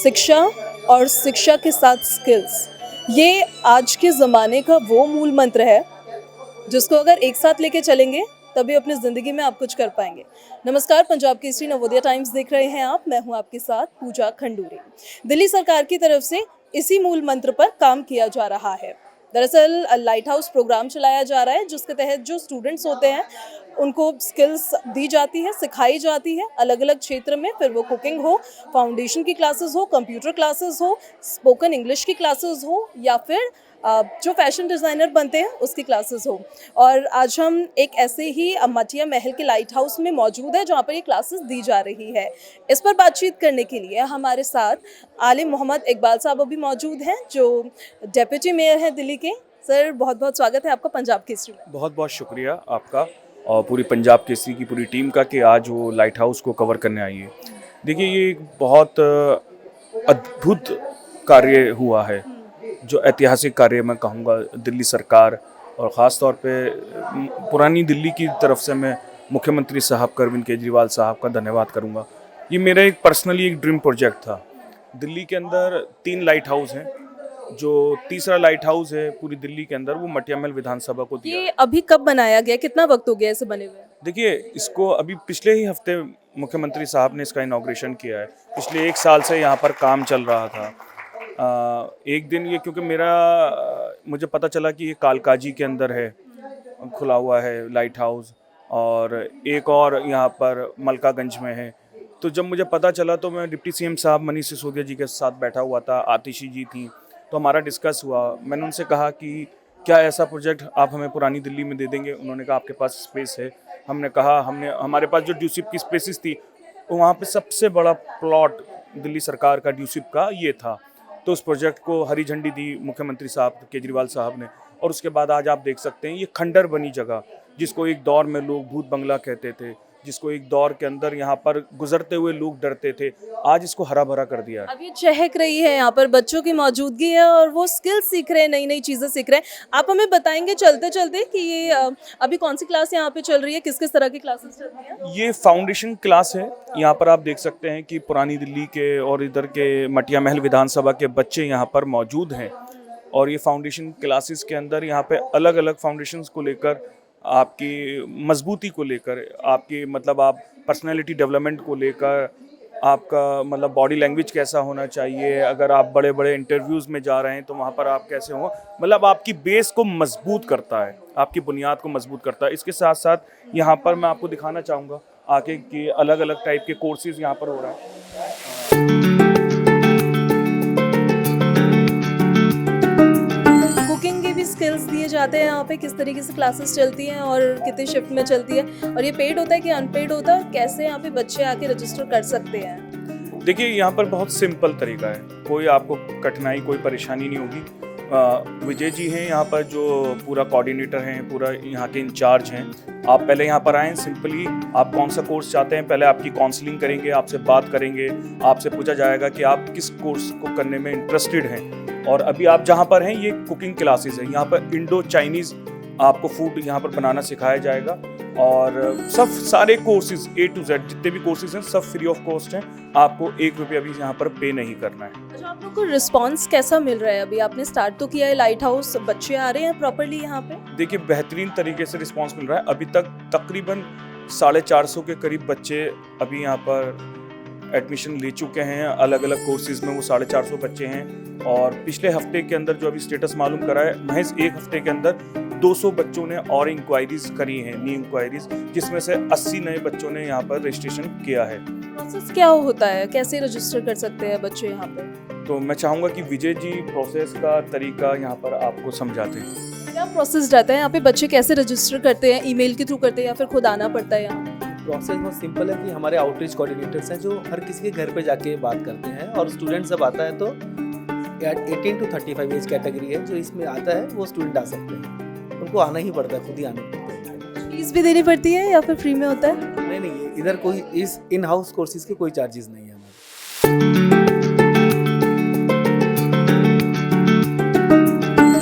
शिक्षा और शिक्षा के साथ स्किल्स, ये आज के ज़माने का वो मूल मंत्र है जिसको अगर एक साथ लेके चलेंगे तभी अपनी ज़िंदगी में आप कुछ कर पाएंगे। नमस्कार, पंजाब केसरी नवोदय टाइम्स देख रहे हैं आप। मैं हूं आपके साथ पूजा खंडूरी। दिल्ली सरकार की तरफ से इसी मूल मंत्र पर काम किया जा रहा है। दरअसल लाइट हाउस प्रोग्राम चलाया जा रहा है जिसके तहत जो स्टूडेंट्स होते हैं उनको स्किल्स दी जाती है, सिखाई जाती है अलग अलग क्षेत्र में। फिर वो कुकिंग हो, फाउंडेशन की क्लासेस हो, कंप्यूटर क्लासेस हो, स्पोकन इंग्लिश की क्लासेस हो, या फिर जो फैशन डिज़ाइनर बनते हैं उसकी क्लासेस हो। और आज हम एक ऐसे ही मटिया महल के लाइट हाउस में मौजूद है जहाँ पर ये क्लासेस दी जा रही है। इस पर बातचीत करने के लिए हमारे साथ आलिम मोहम्मद इकबाल साहब अभी मौजूद हैं जो डेप्यूटी मेयर हैं दिल्ली के। सर, बहुत बहुत स्वागत है आपका पंजाब केसरी में। बहुत बहुत शुक्रिया आपका और पूरी पंजाब केसरी की पूरी टीम का कि आज वो लाइट हाउस को कवर करने आई है। देखिए, ये एक बहुत अद्भुत कार्य हुआ है, जो ऐतिहासिक कार्य मैं कहूँगा। दिल्ली सरकार और ख़ास तौर पे पुरानी दिल्ली की तरफ से मैं मुख्यमंत्री साहब अरविंद केजरीवाल साहब का धन्यवाद करूँगा। ये मेरा एक पर्सनली एक ड्रीम प्रोजेक्ट था। दिल्ली के अंदर 3 लाइट हाउस हैं, जो तीसरा लाइट हाउस है पूरी दिल्ली के अंदर वो मटिया महल विधानसभा को दिया ये है। अभी कब बनाया गया, कितना वक्त हो गया इसे बने हुए? देखिए, इसको अभी पिछले ही हफ्ते मुख्यमंत्री साहब ने इसका इनॉग्रेशन किया है। पिछले 1 साल से यहाँ पर काम चल रहा था। एक दिन ये क्योंकि मुझे पता चला कि ये कालकाजी के अंदर है, खुला हुआ है लाइट हाउस, और एक और यहाँ पर मलकागंज में है। तो जब मुझे पता चला तो मैं डिप्टी सीएम साहब मनीष सिसोदिया जी के साथ बैठा हुआ था, आतिशी जी थी, तो हमारा डिस्कस हुआ। मैंने उनसे कहा कि क्या ऐसा प्रोजेक्ट आप हमें पुरानी दिल्ली में दे देंगे? उन्होंने कहा आपके पास स्पेस है। हमने कहा हमारे पास जो ड्यूसिप की स्पेसिस थी, तो वहाँ पे सबसे बड़ा प्लॉट दिल्ली सरकार का ड्यूसिप का ये था। तो उस प्रोजेक्ट को हरी झंडी दी मुख्यमंत्री साहब केजरीवाल साहब ने, और उसके बाद आज आप देख सकते हैं ये खंडर बनी जगह, जिसको एक दौर में लोग भूत बंगला कहते थे, जिसको एक दौर के अंदर यहाँ पर गुजरते हुए लोग डरते थे, आज इसको हरा भरा कर दिया है। अब ये चहक रही है, यहाँ पर बच्चों की मौजूदगी है और वो स्किल्स सीख रहे हैं, नई नई चीज़ें सीख रहे हैं। आप हमें बताएंगे चलते चलते कि ये अभी कौन सी क्लास यहाँ पे चल रही है, किस किस तरह की क्लासेस चल रही हैं? ये फाउंडेशन क्लास है। यहाँ पर आप देख सकते हैं कि पुरानी दिल्ली के और इधर के मटिया महल विधानसभा के बच्चे यहाँ पर मौजूद हैं, और ये फाउंडेशन क्लासेस के अंदर यहाँ पे अलग अलग फाउंडेशंस को लेकर, आपकी मजबूती को लेकर, आपकी मतलब आप पर्सनैलिटी डेवलपमेंट को लेकर, आपका मतलब बॉडी लैंग्वेज कैसा होना चाहिए, अगर आप बड़े बड़े इंटरव्यूज़ में जा रहे हैं तो वहाँ पर आप कैसे हो, मतलब आपकी बेस को मजबूत करता है, आपकी बुनियाद को मजबूत करता है। इसके साथ साथ यहाँ पर मैं आपको दिखाना चाहूँगा आगे कि अलग अलग टाइप के कोर्सेज़ यहाँ पर हो रहा है। कुकिंग के भी स्किल्स दिए जाते हैं यहाँ पे, किस तरीके से क्लासेस चलती हैं और कितनी शिफ्ट में चलती है, और ये पेड होता है कि अनपेड होता है, और कैसे यहाँ पे बच्चे आके रजिस्टर कर सकते हैं? देखिए, यहाँ पर बहुत सिंपल तरीका है, कोई आपको कठिनाई, कोई परेशानी नहीं होगी। विजय जी हैं यहाँ पर जो पूरा कोऑर्डिनेटर हैं, पूरा यहाँ के इंचार्ज हैं। आप पहले यहाँ पर आएँ, सिंपली आप कौन सा कोर्स चाहते हैं, पहले आपकी काउंसलिंग करेंगे, आपसे बात करेंगे, आपसे पूछा जाएगा कि आप किस कोर्स को करने में इंटरेस्टेड हैं। और अभी आप जहाँ पर हैं ये कुकिंग क्लासेस है, यहाँ पर इंडो चाइनीज़ आपको फूड यहाँ पर बनाना सिखाया जाएगा, और सब सारे कोर्सेज A to Z जितने भी कोर्सेज हैं सब फ्री ऑफ कॉस्ट हैं। आपको 1 रुपया भी यहाँ पर पे नहीं करना है। अच्छा, आप लोग को रिस्पांस कैसा मिल रहा है? अभी आपने स्टार्ट तो किया है लाइट हाउस, बच्चे आ रहे हैं प्रॉपर्ली यहाँ पे? देखिए, बेहतरीन तरीके से रिस्पांस मिल रहा है। अभी तक तकरीबन 450 के करीब बच्चे अभी यहाँ पर एडमिशन ले चुके हैं। अलग अलग कोर्सेज में वो 450 बच्चे हैं, और पिछले हफ्ते के अंदर जो अभी स्टेटस मालूम करा है, महज 1 हफ्ते के अंदर 200 बच्चों ने और इंक्वायरीज करी हैं, न्यू इंक्वायरीज, जिसमें से 80 नए बच्चों ने यहाँ पर रजिस्ट्रेशन किया है। प्रोसेस क्या होता है, कैसे रजिस्टर कर सकते हैं बच्चे यहाँ पे? तो मैं चाहूँगा कि विजय जी प्रोसेस का तरीका यहाँ पर आपको समझाते हैं। क्या प्रोसेस रहता है यहाँ पे, बच्चे कैसे रजिस्टर करते हैं? ईमेल के थ्रू करते हैं या फिर खुद आना पड़ता है यहाँ? प्रोसेस बहुत सिंपल है कि हमारे आउटरीच कोऑर्डिनेटर्स हैं जो हर किसी के घर पे जाके बात करते हैं, और स्टूडेंट जब आता है तो 18 to 35 एज कैटेगरी है जो इसमें आता है, वो स्टूडेंट आ सकते हैं। उनको आना ही पड़ता है, खुद ही आना पड़ता है। फीस भी देनी पड़ती है या फिर फ्री में होता है? नहीं, इधर कोई इस इन हाउस कोर्सेज के कोई चार्जेस नहीं है हमारे।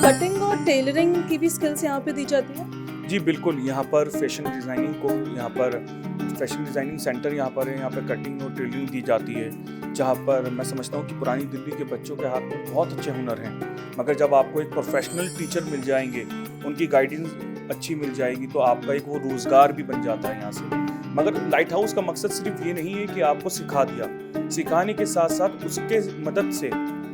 कटिंग और टेलरिंग की भी स्किल्स यहाँ पे दी जाती है? जी बिल्कुल, यहाँ पर फैशन डिज़ाइनिंग को यहाँ पर फैशन डिज़ाइनिंग सेंटर यहाँ पर है, यहाँ पर कटिंग और टेलरिंग दी जाती है, जहाँ पर मैं समझता हूँ कि पुरानी दिल्ली के बच्चों के हाथ में बहुत अच्छे हुनर हैं, मगर जब आपको एक प्रोफेशनल टीचर मिल जाएंगे, उनकी गाइडेंस अच्छी मिल जाएगी, तो आपका एक वो रोज़गार भी बन जाता है यहाँ से। मगर लाइट हाउस का मकसद सिर्फ ये नहीं है कि आपको सिखा दिया, सिखाने के साथ साथ उसके मदद से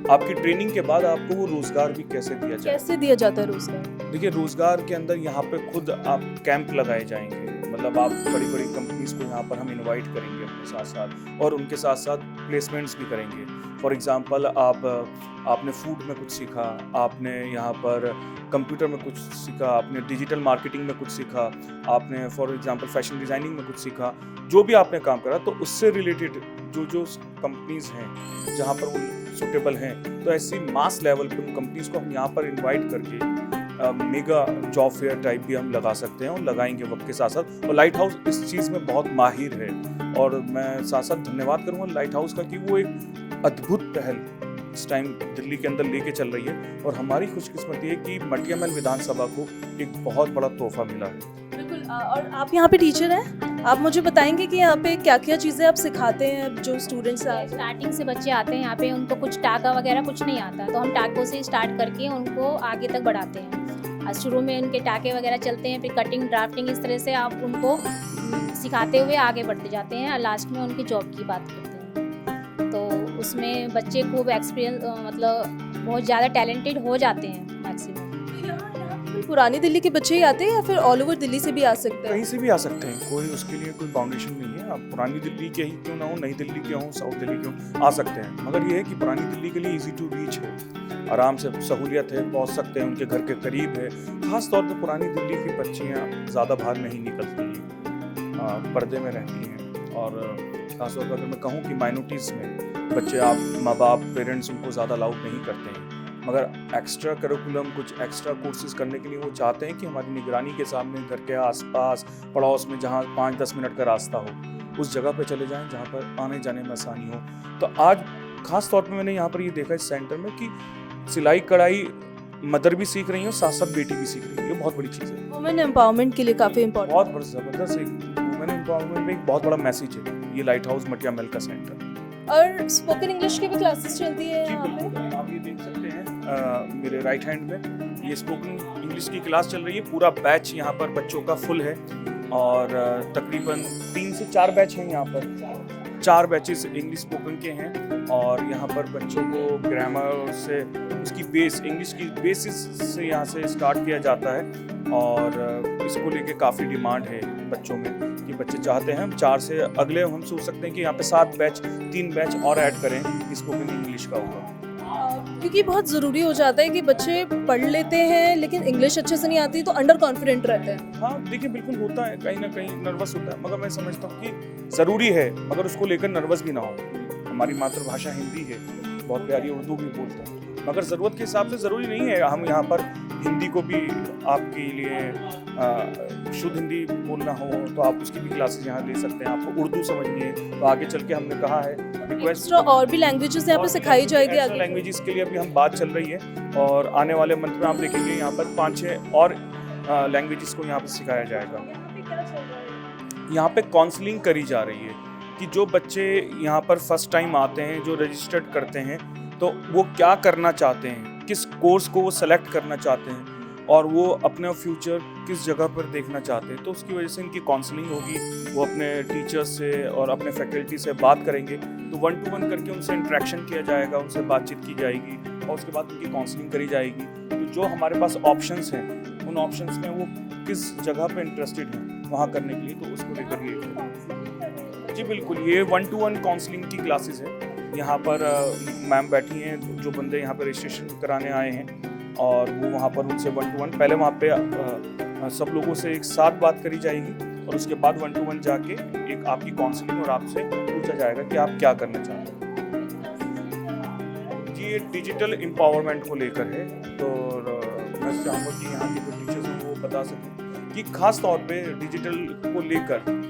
आपकी ट्रेनिंग के बाद आपको वो रोज़गार भी कैसे दिया जाए। कैसे दिया जाता है रोजगार? देखिए, रोज़गार के अंदर यहाँ पे खुद आप कैंप लगाए जाएंगे, मतलब आप बड़ी बड़ी कंपनीज को यहाँ पर हम इनवाइट करेंगे अपने साथ साथ, और उनके साथ साथ प्लेसमेंट्स भी करेंगे। फॉर एग्जांपल आपने फूड में कुछ सीखा, आपने यहाँ पर कंप्यूटर में कुछ सीखा, आपने डिजिटल मार्केटिंग में कुछ सीखा, आपने फॉर एग्जांपल फैशन डिज़ाइनिंग में कुछ सीखा, जो भी आपने काम करा, तो उससे रिलेटेड जो कंपनीज हैं जहाँ पर वो सुटेबल हैं, तो ऐसी मास लेवल पे उन कंपनीज को हम यहाँ पर इनवाइट करके मेगा जॉब फेयर टाइप भी हम लगा सकते हैं, और लगाएंगे वक्त के साथ साथ। और लाइट हाउस इस चीज़ में बहुत माहिर है, और मैं साथ साथ धन्यवाद करूँगा लाइट हाउस का कि वो एक अद्भुत पहल इस टाइम दिल्ली के अंदर लेके चल रही है, और हमारी खुशकिस्मती है कि मटिया महल विधानसभा को एक बहुत बड़ा तोहफा मिला है। बिल्कुल। और आप यहाँ पे टीचर हैं, आप मुझे बताएंगे कि यहाँ पे क्या क्या चीज़ें आप सिखाते हैं जो स्टूडेंट्स हैं? स्टार्टिंग से बच्चे आते हैं यहाँ पे, उनको कुछ टाका वगैरह कुछ नहीं आता, तो हम टाकों से स्टार्ट करके उनको आगे तक बढ़ाते हैं। शुरू में उनके टाके वगैरह चलते हैं, फिर कटिंग, ड्राफ्टिंग, इस तरह से आप उनको सिखाते हुए आगे बढ़ते जाते हैं, और लास्ट में उनकी जॉब की बात करते हैं। तो उसमें बच्चे खूब एक्सपीरियंस, मतलब बहुत ज़्यादा टैलेंटेड हो जाते हैं मैक्सिमम। पुरानी दिल्ली के बच्चे ही आते हैं या फिर ऑल ओवर दिल्ली से भी आ सकते हैं? कहीं से भी आ सकते हैं, कोई उसके लिए कोई बाउंडेशन नहीं है। आप पुरानी दिल्ली के ही क्यों ना हो, नई दिल्ली के हों, साउथ दिल्ली के हों, आ सकते हैं। मगर ये है कि पुरानी दिल्ली के लिए इजी टू रीच है, आराम से सहूलियत है, पहुंच सकते हैं, उनके घर के करीब है। खास तौर पे पुरानी दिल्ली की बच्चियाँ ज़्यादा बाहर नहीं निकलती हैं, पर्दे में रहती हैं, और खास तौर पर अगर मैं कहूँ कि माइनॉरिटीज़ में बच्चे, आप माँ बाप पेरेंट्स उनको ज़्यादा अलाउड नहीं करते हैं, मगर एक्स्ट्रा करिकुलम कुछ एक्स्ट्रा कोर्सेज करने के लिए वो चाहते हैं कि हमारी निगरानी के सामने घर के आसपास पड़ोस में जहाँ 5-10 मिनट का रास्ता हो, उस जगह पे चले जाएं जहाँ पर आने जाने में आसानी हो। तो आज खास तौर पे मैंने यहाँ पर ये देखा इस सेंटर में कि सिलाई कढ़ाई मदर भी सीख रही है, साथ साथ बेटी भी सीख रही है। ये बहुत बड़ी चीज़ है, वुमेन एम्पावरमेंट के लिए काफ़ी इम्पोर्टेंट, बहुत बड़ा ज़बरदस्त एक वुमेन एम्पावरमेंट में एक बहुत बड़ा मैसेज है ये लाइट हाउस मटिया महल का सेंटर। और स्पोकन इंग्लिश की भी क्लासेस चलती है जी यहाँ पे? बिल्कुल, आप ये देख सकते हैं मेरे राइट हैंड में ये स्पोकन इंग्लिश की क्लास चल रही है। पूरा बैच यहाँ पर बच्चों का फुल है, और तकरीबन 3 से 4 बैच हैं यहाँ पर। 4 बैचेस इंग्लिश स्पोकन के हैं, और यहाँ पर बच्चों को ग्रामर से उसकी बेस, इंग्लिश की बेसिस से यहाँ से स्टार्ट किया जाता है, और इसको लेके काफ़ी डिमांड है बच्चों में कि बच्चे चाहते हैं हम 4 से अगले हम सोच सकते हैं कि यहाँ पे 7 बैच, 3 बैच और ऐड करें, स्पोकन इंग्लिश का होगा। क्योंकि बहुत ज़रूरी हो जाता है कि बच्चे पढ़ लेते हैं लेकिन इंग्लिश अच्छे से नहीं आती तो अंडर कॉन्फिडेंट रहते हैं। हाँ देखिए, बिल्कुल होता है, कहीं ना कहीं नर्वस होता है, मगर मैं समझता हूँ कि ज़रूरी है, मगर उसको लेकर नर्वस भी ना हो। हमारी मातृभाषा हिंदी है, बहुत प्यारी उर्दू भी बोलता है, मगर ज़रूरत के हिसाब से ज़रूरी नहीं है हम यहाँ पर हिंदी को भी आपके लिए शुद्ध हिंदी बोलना हो तो आप उसकी भी क्लासेस यहाँ ले सकते हैं। आपको उर्दू समझनी है तो आगे चल के हमने कहा है एक्स्ट्रा और भी लैंग्वेजेस यहाँ पे सिखाई जाएगी आगे? लैंग्वेजेस के लिए अभी हम बात चल रही है, और आने वाले मंथ में आप देखेंगे यहाँ पर 5-6 और लैंग्वेजेस को यहाँ पर सिखाया जाएगा। यहाँ पे काउंसलिंग करी जा रही है कि जो बच्चे यहाँ पर फर्स्ट टाइम आते हैं, जो रजिस्टर्ड करते हैं, तो वो क्या करना चाहते हैं, किस कोर्स को वो सेलेक्ट करना चाहते हैं, और वो अपना फ्यूचर किस जगह पर देखना चाहते हैं। तो उसकी वजह से इनकी काउंसलिंग होगी, वो अपने टीचर्स से और अपने फैकल्टी से बात करेंगे, तो 1-to-1 करके उनसे इंटरेक्शन किया जाएगा, उनसे बातचीत की जाएगी, और उसके बाद उनकी काउंसलिंग करी जाएगी। तो जो हमारे पास ऑप्शंस हैं, उन ऑप्शंस में वो किस जगह पर इंटरेस्टेड हैं वहाँ करने के लिए, तो उसको लेकर ये जी बिल्कुल, ये 1-to-1 काउंसलिंग की क्लासेस है। यहाँ पर मैम बैठी हैं, जो बंदे यहाँ पर रजिस्ट्रेशन कराने आए हैं, और वो वहाँ पर उनसे 1-to-1 पहले वहाँ पे सब लोगों से एक साथ बात करी जाएगी, और उसके बाद 1-to-1 जाके एक आपकी काउंसलिंग और आपसे पूछा जाएगा कि आप क्या करना चाहते हैं। ये डिजिटल एम्पावरमेंट को लेकर है, तो मैं चाहूँगा कि यहाँ के जो टीचर्स हैं वो बता सकें कि खास तौर पे डिजिटल को लेकर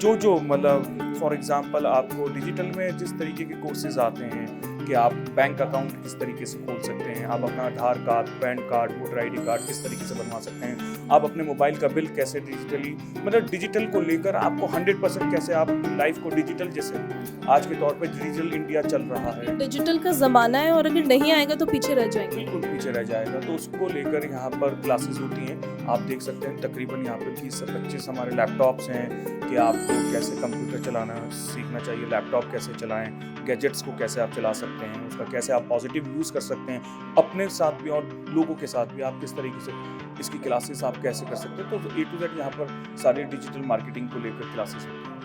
जो मतलब फॉर एग्जांपल आपको डिजिटल में जिस तरीके के कोर्सेज आते हैं, कि आप बैंक अकाउंट किस तरीके से खोल सकते हैं, आप अपना Aadhaar card, PAN card, voter ID card किस तरीके से बनवा सकते हैं, आप अपने मोबाइल का बिल कैसे डिजिटली, मतलब डिजिटल को लेकर आपको 100% कैसे आप लाइफ को डिजिटल, जैसे आज के तौर पे डिजिटल इंडिया चल रहा है, डिजिटल का ज़माना है और अगर नहीं आएगा तो पीछे रह जाएंगे। बिल्कुल पीछे रह जाएगा। तो उसको लेकर यहाँ पर क्लासेस होती हैं। आप देख सकते हैं तकरीबन यहाँ पे 20 से 25 हमारे लैपटॉप्स हैं कि आपको कैसे कंप्यूटर चलाना सीखना चाहिए, लैपटॉप कैसे चलाएं, गैजेट्स को कैसे आप चला सकते हैं, उसका कैसे आप पॉजिटिव यूज़ कर सकते हैं अपने साथ भी और लोगों के साथ भी, आप किस तरीके से इसकी क्लासेस आप कैसे कर सकते हैं। तो A to Z यहाँ पर सारी डिजिटल मार्केटिंग को लेकर क्लासेस होती हैं।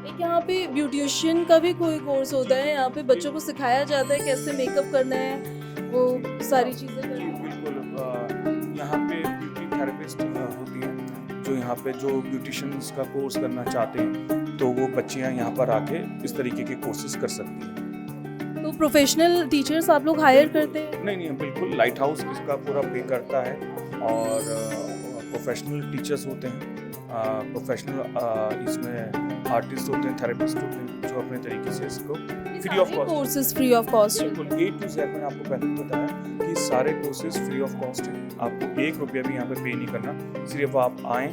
एक यहाँ पे ब्यूटिशियन का भी कोई कोर्स होता है, यहाँ पे बच्चों को सिखाया जाता है कैसे मेकअप करना है, वो सारी चीज़ें करना है। बिल्कुल, यहाँ पे ब्यूटी थेरेपिस्ट होती हैं जो यहाँ पे जो ब्यूटिशियंस का कोर्स करना चाहते हैं, तो वो बच्चियाँ यहाँ पर आके इस तरीके के कोर्सेज कर सकती हैं। तो प्रोफेशनल टीचर्स आप लोग हायर करते हैं? नहीं, बिल्कुल लाइट हाउस इसका पूरा पे करता है और प्रोफेशनल टीचर्स होते हैं, प्रोफेशनल इसमें आर्टिस्ट होते हैं, थेरेपिस्ट होते हैं जो अपने तरीके से इसको free of cost, courses free of cost. बिल्कुल A to Z मैंने आपको पहले भी बताया कि सारे कोर्सेज फ्री ऑफ कॉस्ट हैं। आपको 1 रुपया भी यहाँ पे पे नहीं करना, सिर्फ आप आएँ,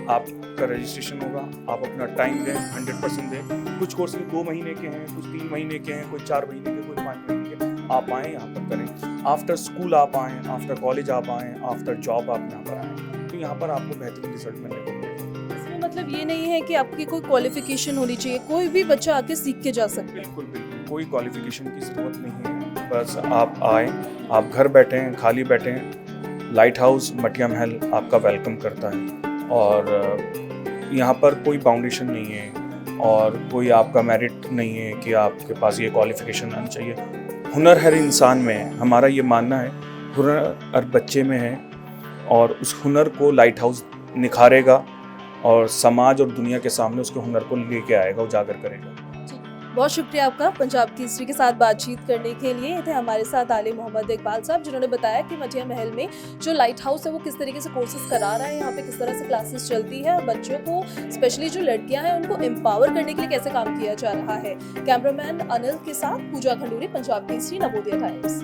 आपका रजिस्ट्रेशन होगा, आप अपना टाइम दें, 100% दें। कुछ कोर्सेज 2 महीने के हैं, कुछ 3 महीने के हैं, कोई 4 महीने के, कोई 5 महीने के। आप आएँ यहाँ पर करें, आफ्टर स्कूल आप आएँ, आफ्टर कॉलेज आप आएँ, आफ्टर जॉब आप यहाँ पर आएँ, तो यहाँ पर आपको बेहतरीन रिजल्ट मिलने को मिलेगा। इसमें मतलब ये नहीं है कि आपकी कोई क्वालिफिकेशन होनी चाहिए, कोई भी बच्चा आके सीख के जा सकता है। बिल्कुल, कोई क्वालिफिकेशन की ज़रूरत नहीं है, बस आप आएँ, आप घर बैठें, खाली बैठें, लाइट हाउस मटिया महल आपका वेलकम करता है और यहाँ पर कोई बाउंडेशन नहीं है और कोई आपका मेरिट नहीं है कि आपके पास ये क्वालिफिकेशन आनी चाहिए। हुनर हर इंसान में है, हमारा ये मानना है, हुनर हर बच्चे में है और उस हुनर को लाइट हाउस निखारेगा और समाज और दुनिया के सामने उसके हुनर को लेके आएगा, उजागर करेगा। बहुत शुक्रिया आपका पंजाब केसरी के साथ बातचीत करने के लिए। ये थे हमारे साथ आले मोहम्मद इकबाल साहब, जिन्होंने बताया कि मटिया महल में जो लाइट हाउस है वो किस तरीके से कोर्सेज करा रहा है, यहाँ पे किस तरह से क्लासेस चलती है, बच्चों को स्पेशली जो लड़कियां हैं उनको एम्पावर करने के लिए कैसे काम किया जा रहा है। कैमरामैन अनिल के साथ पूजा खंडूरी, पंजाब केसरी, नवोदय टाइम्स।